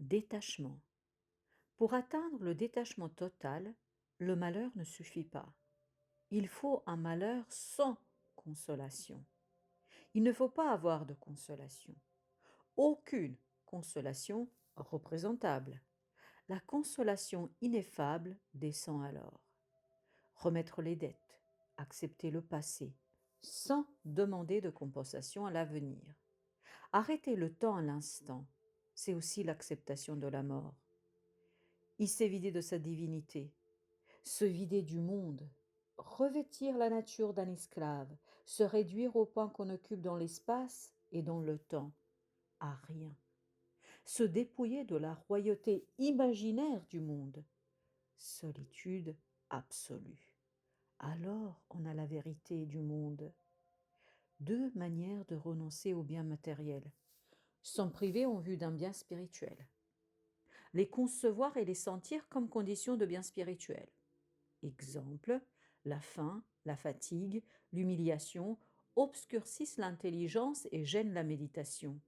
Détachement. Pour atteindre le détachement total, le malheur ne suffit pas. Il faut un malheur sans consolation. Il ne faut pas avoir de consolation. Aucune consolation représentable. La consolation ineffable descend alors. Remettre les dettes, accepter le passé, sans demander de compensation à l'avenir. Arrêter le temps à l'instant, c'est aussi l'acceptation de la mort. Il s'est vidé de sa divinité, se vider du monde, revêtir la nature d'un esclave, se réduire au point qu'on occupe dans l'espace et dans le temps, à rien, se dépouiller de la royauté imaginaire du monde, solitude absolue. Alors on a la vérité du monde. Deux manières de renoncer aux biens matériels, s'en priver en vue d'un bien spirituel. Les concevoir et les sentir comme conditions de bien spirituel. Exemple, la faim, la fatigue, l'humiliation obscurcissent l'intelligence et gênent la méditation,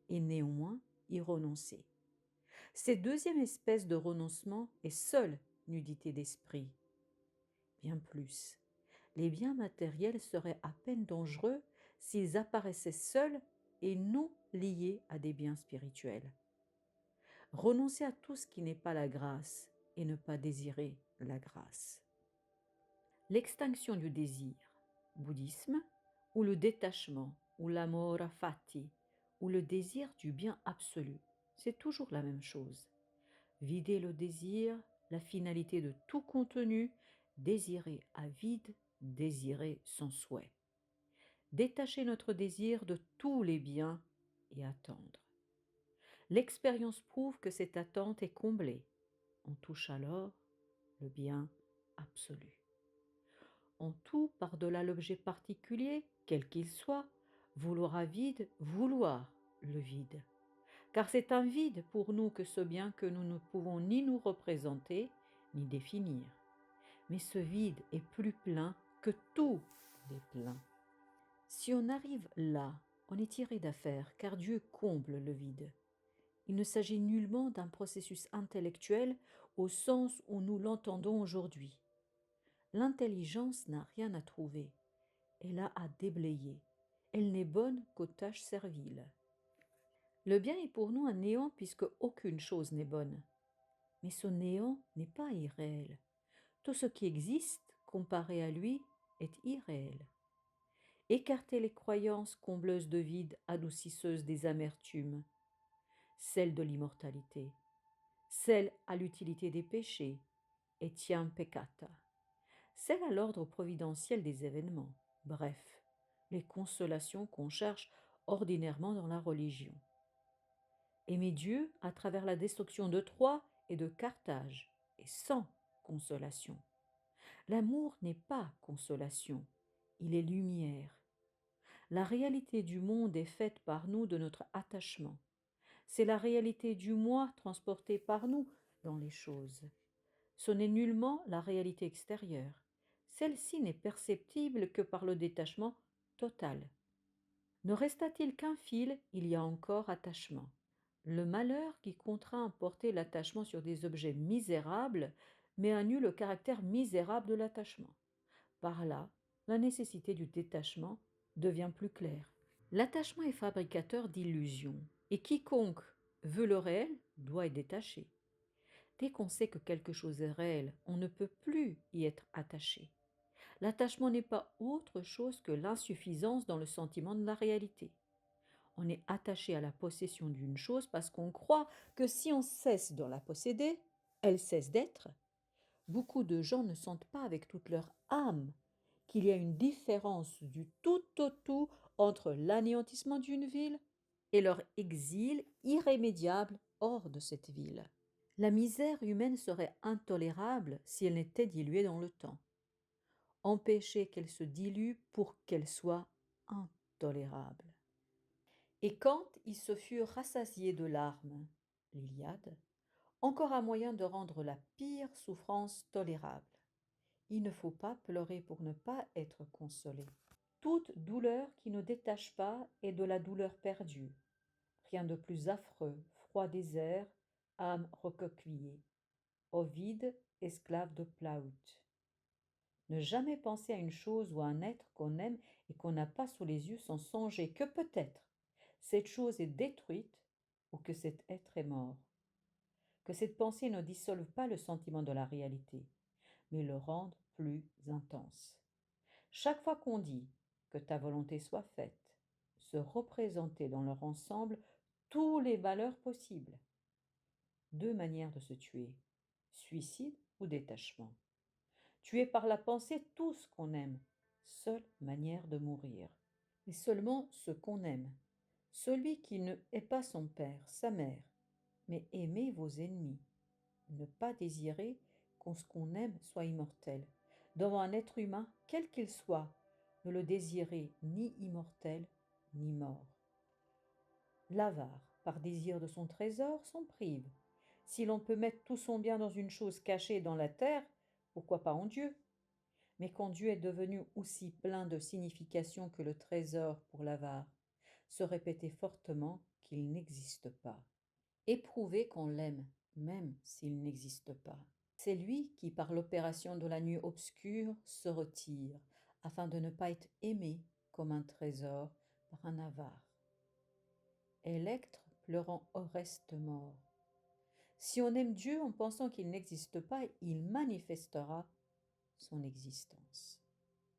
et néanmoins y renoncer. Cette deuxième espèce de renoncement est seule nudité d'esprit. Bien plus, les biens matériels seraient à peine dangereux s'ils apparaissaient seuls et non liés à des biens spirituels. Renoncer à tout ce qui n'est pas la grâce et ne pas désirer la grâce. L'extinction du désir, bouddhisme, ou le détachement, ou l'amor fati, ou le désir du bien absolu, c'est toujours la même chose. Vider le désir, la finalité de tout contenu, désirer à vide, désirer sans souhait. Détacher notre désir de tous les biens et attendre. L'expérience prouve que cette attente est comblée. On touche alors le bien absolu. En tout, par-delà l'objet particulier, quel qu'il soit, vouloir à vide, vouloir le vide. Car c'est un vide pour nous que ce bien que nous ne pouvons ni nous représenter, ni définir. Mais ce vide est plus plein que tout est plein. Si on arrive là, on est tiré d'affaire, car Dieu comble le vide. Il ne s'agit nullement d'un processus intellectuel au sens où nous l'entendons aujourd'hui. L'intelligence n'a rien à trouver, elle a à déblayer. Elle n'est bonne qu'aux tâches serviles. Le bien est pour nous un néant puisque aucune chose n'est bonne. Mais ce néant n'est pas irréel. Tout ce qui existe, comparé à lui, est irréel. Écarter les croyances combleuses de vide, adoucisseuses des amertumes, celle de l'immortalité, celle à l'utilité des péchés, etiam peccata, celle à l'ordre providentiel des événements, bref, les consolations qu'on cherche ordinairement dans la religion. Aimer Dieu à travers la destruction de Troie et de Carthage, et sans consolation. L'amour n'est pas consolation, il est lumière. La réalité du monde est faite par nous de notre attachement. C'est la réalité du moi transportée par nous dans les choses. Ce n'est nullement la réalité extérieure. Celle-ci n'est perceptible que par le détachement total. Ne resta-t-il qu'un fil, il y a encore attachement. Le malheur qui contraint à porter l'attachement sur des objets misérables met à nu le caractère misérable de l'attachement. Par là, la nécessité du détachement devient plus claire. L'attachement est fabricateur d'illusions, et quiconque veut le réel doit être détaché. Dès qu'on sait que quelque chose est réel, on ne peut plus y être attaché. L'attachement n'est pas autre chose que l'insuffisance dans le sentiment de la réalité. On est attaché à la possession d'une chose parce qu'on croit que si on cesse de la posséder, elle cesse d'être. Beaucoup de gens ne sentent pas avec toute leur âme qu'il y a une différence du tout au tout entre l'anéantissement d'une ville et leur exil irrémédiable hors de cette ville. La misère humaine serait intolérable si elle n'était diluée dans le temps. Empêcher qu'elle se dilue pour qu'elle soit intolérable. Et quand ils se furent rassasiés de larmes, l'Iliade, encore un moyen de rendre la pire souffrance tolérable. Il ne faut pas pleurer pour ne pas être consolé. Toute douleur qui ne détache pas est de la douleur perdue. Rien de plus affreux, froid désert, âme recoquillée. Ovide, esclave de Plaute. Ne jamais penser à une chose ou à un être qu'on aime et qu'on n'a pas sous les yeux sans songer que peut-être cette chose est détruite ou que cet être est mort. Que cette pensée ne dissolve pas le sentiment de la réalité, mais le rende plus intense. Chaque fois qu'on dit que ta volonté soit faite, se représenter dans leur ensemble tous les malheurs possibles. Deux manières de se tuer, suicide ou détachement. Tuer par la pensée tout ce qu'on aime, seule manière de mourir. Mais seulement ce qu'on aime. Celui qui ne hait pas son père, sa mère, mais aimez vos ennemis. Ne pas désirer ce qu'on aime soit immortel. Devant un être humain, quel qu'il soit, ne le désirez ni immortel ni mort. L'avare, par désir de son trésor, s'en prive. Si l'on peut mettre tout son bien dans une chose cachée dans la terre, pourquoi pas en Dieu? Mais quand Dieu est devenu aussi plein de signification que le trésor pour l'avare, se répéter fortement qu'il n'existe pas. Éprouver qu'on l'aime, même s'il n'existe pas. C'est lui qui, par l'opération de la nuit obscure, se retire, afin de ne pas être aimé comme un trésor par un avare. Électre pleurant Oreste mort. Si on aime Dieu en pensant qu'il n'existe pas, il manifestera son existence.